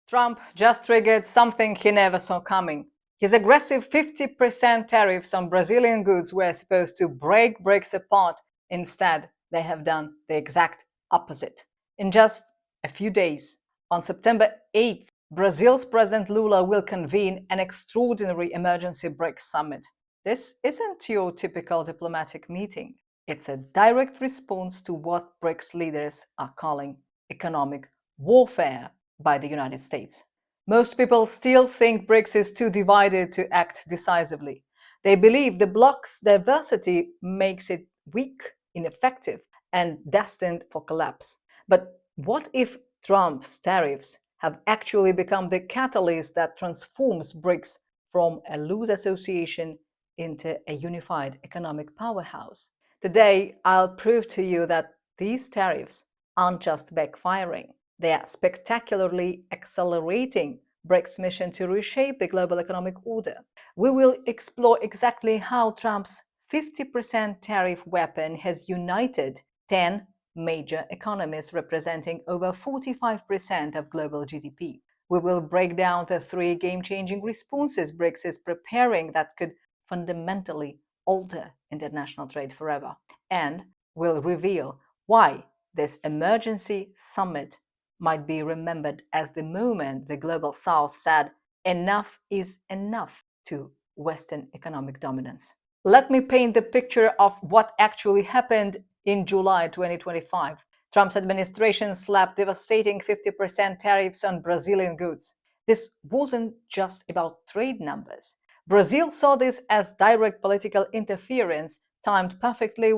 Trump just triggered something he never saw coming. His aggressive 50% tariffs on Brazilian goods were supposed to break BRICS apart. Instead, they have done the exact opposite. In just a few days, on September 8th, Brazil's President Lula will convene an extraordinary emergency BRICS Summit. This isn't your typical diplomatic meeting. It's a direct response to what BRICS leaders are calling economic warfare by the United States. Most people still think BRICS is too divided to act decisively. They believe the bloc's diversity makes it weak, ineffective, and destined for collapse. But what if Trump's tariffs have actually become the catalyst that transforms BRICS from a loose association into a unified economic powerhouse? Today, I'll prove to you that these tariffs aren't just backfiring. They are spectacularly accelerating BRICS' mission to reshape the global economic order. We will explore exactly how Trump's 50% tariff weapon has united 10 major economies representing over 45% of global GDP. We will break down the three game-changing responses BRICS is preparing that could fundamentally alter international trade forever. And we'll reveal why this emergency summit might be remembered as the moment the Global South said enough is enough to Western economic dominance. Let me paint the picture of what actually happened in July 2025. Trump's administration slapped devastating 50% tariffs on Brazilian goods. This wasn't just about trade numbers. Brazil saw this as direct political interference timed perfectly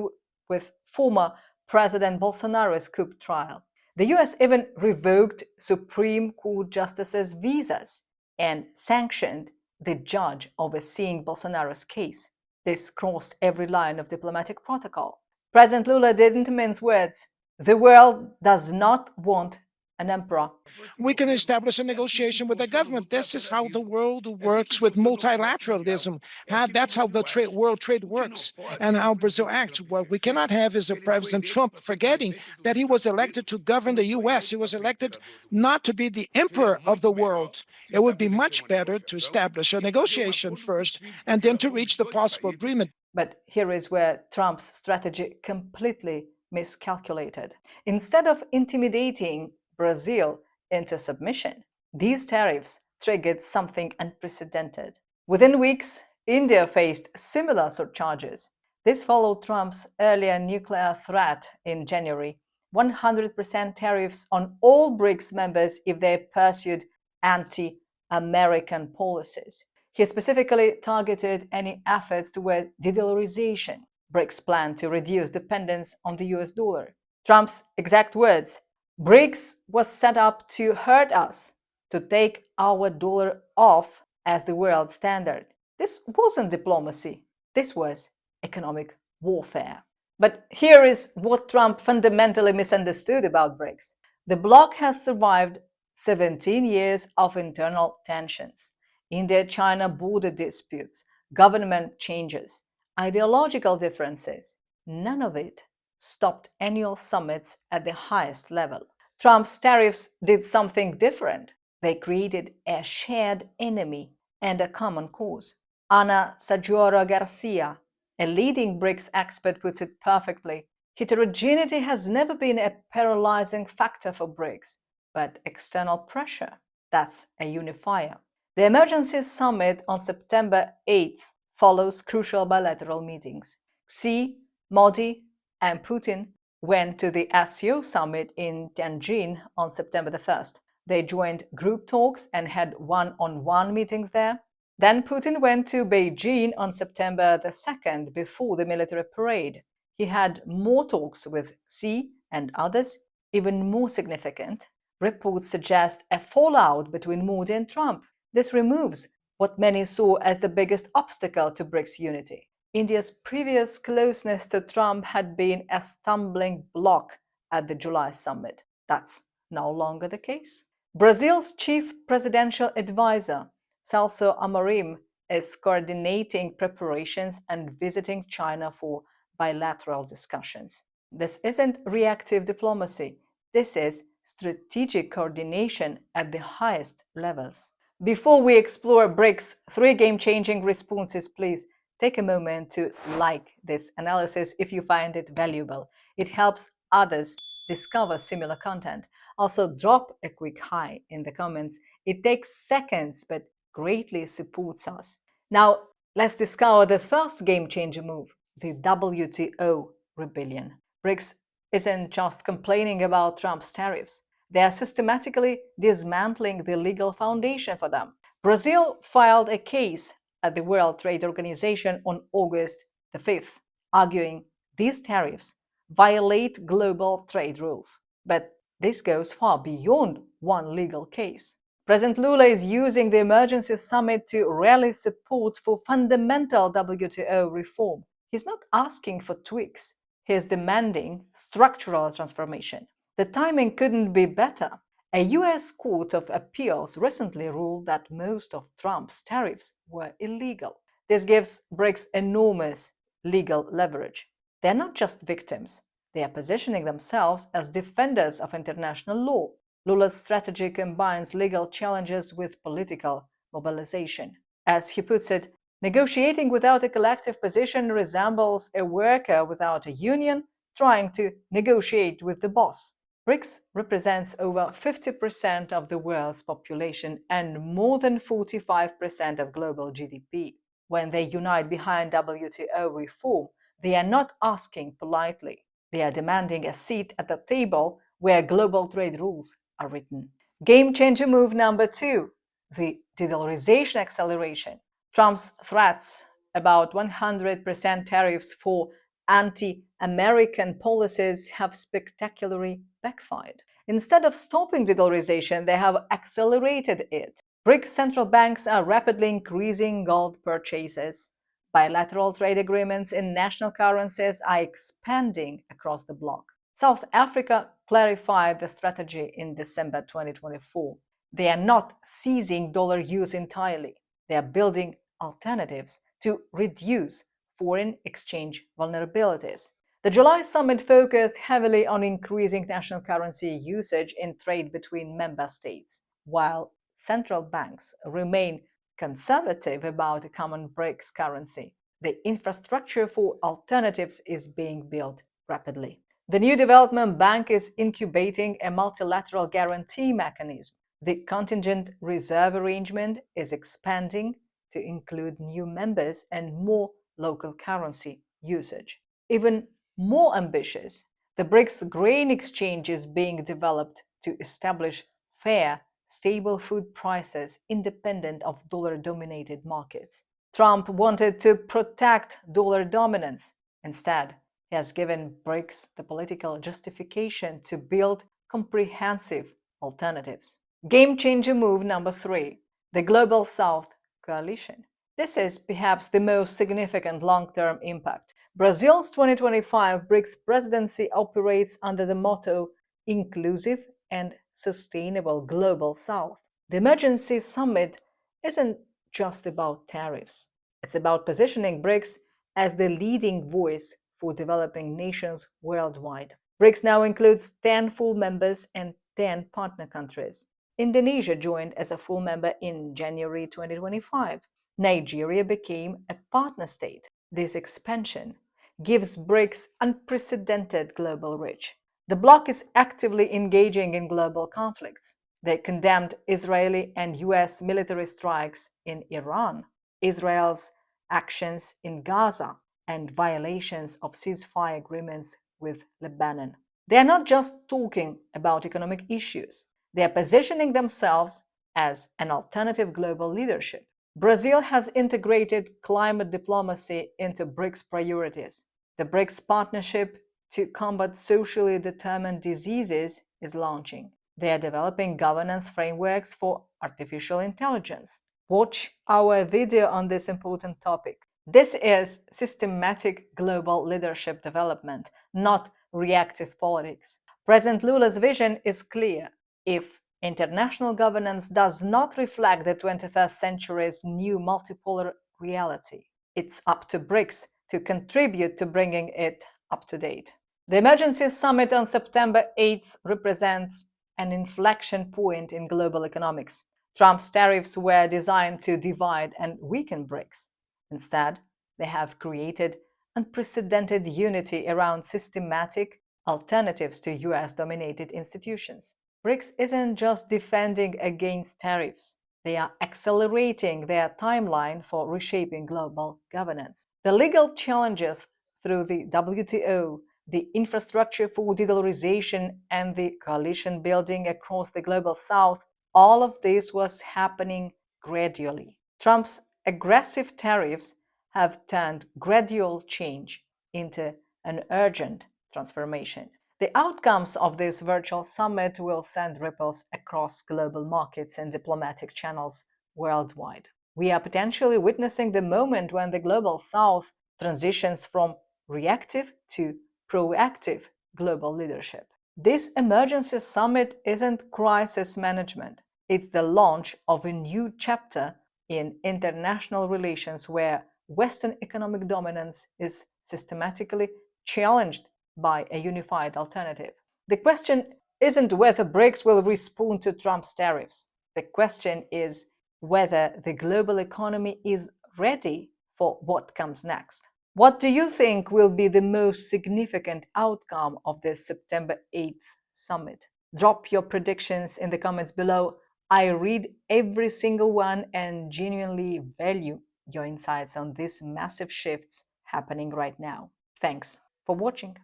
with former President Bolsonaro's coup trial. The US even revoked Supreme Court justices' visas and sanctioned the judge overseeing Bolsonaro's case. This crossed every line of diplomatic protocol. President Lula didn't mince words. The world does not want an emperor. We can establish a negotiation with the government. This is how the world works with multilateralism. That's how the world trade works and how Brazil acts. What we cannot have is a President Trump forgetting that he was elected to govern the U.S. He was elected not to be the emperor of the world. It would be much better to establish a negotiation first and then to reach the possible agreement. But here is where Trump's strategy completely miscalculated. Instead of intimidating Brazil into submission, these tariffs triggered something unprecedented. Within weeks, India faced similar surcharges. This followed Trump's earlier nuclear threat in January: 100% tariffs on all BRICS members if they pursued anti-American policies. He specifically targeted any efforts toward de-dollarization. BRICS plan to reduce dependence on the US dollar. Trump's exact words: BRICS was set up to hurt us, to take our dollar off as the world standard. This wasn't diplomacy. This was economic warfare. But here is what Trump fundamentally misunderstood about BRICS. The bloc has survived 17 years of internal tensions. India-China border disputes, government changes, ideological differences. None of it stopped annual summits at the highest level. Trump's tariffs did something different. They created a shared enemy and a common cause. Ana Sajora Garcia, a leading BRICS expert, puts it perfectly. Heterogeneity has never been a paralyzing factor for BRICS, but external pressure, that's a unifier. The emergency summit on September 8th follows crucial bilateral meetings. Xi, Modi, and Putin went to the SCO summit in Tianjin on September the 1st. They joined group talks and had one-on-one meetings there. Then Putin went to Beijing on September the 2nd before the military parade. He had more talks with Xi and others. Even more significant, reports suggest a fallout between Modi and Trump. This removes what many saw as the biggest obstacle to BRICS unity. India's previous closeness to Trump had been a stumbling block at the July summit. That's no longer the case. Brazil's chief presidential advisor, Celso Amorim, is coordinating preparations and visiting China for bilateral discussions. This isn't reactive diplomacy. This is strategic coordination at the highest levels. Before we explore BRICS' three game-changing responses, please take a moment to like this analysis if you find it valuable. It helps others discover similar content. Also, drop a quick hi in the comments. It takes seconds, but greatly supports us. Now, let's discover the first game-changer move, the WTO rebellion. BRICS isn't just complaining about Trump's tariffs. They are systematically dismantling the legal foundation for them. Brazil filed a case at the World Trade Organization on August the 5th, arguing these tariffs violate global trade rules. But this goes far beyond one legal case. President Lula is using the emergency summit to rally support for fundamental WTO reform. He's not asking for tweaks, he is demanding structural transformation. The timing couldn't be better. A US Court of Appeals recently ruled that most of Trump's tariffs were illegal. This gives BRICS enormous legal leverage. They're not just victims, they are positioning themselves as defenders of international law. Lula's strategy combines legal challenges with political mobilization. As he puts it, negotiating without a collective position resembles a worker without a union trying to negotiate with the boss. BRICS represents over 50% of the world's population and more than 45% of global GDP. When they unite behind WTO reform, they are not asking politely. They are demanding a seat at the table where global trade rules are written. Game changer move number 2, the de-dollarization acceleration. Trump's threats about 100% tariffs for anti-American policies have spectacularly backfired. Instead of stopping de-dollarization, they have accelerated it. BRICS central banks are rapidly increasing gold purchases. Bilateral trade agreements in national currencies are expanding across the bloc. South Africa clarified the strategy in December 2024. They are not ceasing dollar use entirely. They are building alternatives to reduce foreign exchange vulnerabilities. The July summit focused heavily on increasing national currency usage in trade between member states, while central banks remain conservative about a common BRICS currency. The infrastructure for alternatives is being built rapidly. The new development bank is incubating a multilateral guarantee mechanism. The contingent reserve arrangement is expanding to include new members and more local currency usage. Even more ambitious, the BRICS grain exchange is being developed to establish fair, stable food prices independent of dollar-dominated markets. Trump wanted to protect dollar dominance. Instead, he has given BRICS the political justification to build comprehensive alternatives. Game changer move number 3, the Global South Coalition. This is perhaps the most significant long-term impact. Brazil's 2025 BRICS presidency operates under the motto Inclusive and Sustainable Global South. The emergency summit isn't just about tariffs. It's about positioning BRICS as the leading voice for developing nations worldwide. BRICS now includes 10 full members and 10 partner countries. Indonesia joined as a full member in January 2025. Nigeria became a partner state. This expansion gives BRICS unprecedented global reach. The bloc is actively engaging in global conflicts. They condemned Israeli and US military strikes in Iran, Israel's actions in Gaza, and violations of ceasefire agreements with Lebanon. They are not just talking about economic issues, they are positioning themselves as an alternative global leadership. Brazil has integrated climate diplomacy into BRICS priorities. The BRICS partnership to combat socially determined diseases is launching. They are developing governance frameworks for artificial intelligence. Watch our video on this important topic. This is systematic global leadership development, not reactive politics. President Lula's vision is clear. If international governance does not reflect the 21st century's new multipolar reality, it's up to BRICS to contribute to bringing it up to date. The emergency summit on September 8th represents an inflection point in global economics. Trump's tariffs were designed to divide and weaken BRICS. Instead, they have created unprecedented unity around systematic alternatives to US-dominated institutions. BRICS isn't just defending against tariffs. They are accelerating their timeline for reshaping global governance. The legal challenges through the WTO, the infrastructure for de-dollarization, and the coalition building across the global south, all of this was happening gradually. Trump's aggressive tariffs have turned gradual change into an urgent transformation. The outcomes of this virtual summit will send ripples across global markets and diplomatic channels worldwide. We are potentially witnessing the moment when the global south transitions from reactive to proactive global leadership. This emergency summit isn't crisis management, it's the launch of a new chapter in international relations where Western economic dominance is systematically challenged by a unified alternative. The question isn't whether BRICS will respond to Trump's tariffs. The question is whether the global economy is ready for what comes next. What do you think will be the most significant outcome of this September 8th summit? Drop your predictions in the comments below. I read every single one and genuinely value your insights on these massive shifts happening right now. Thanks for watching.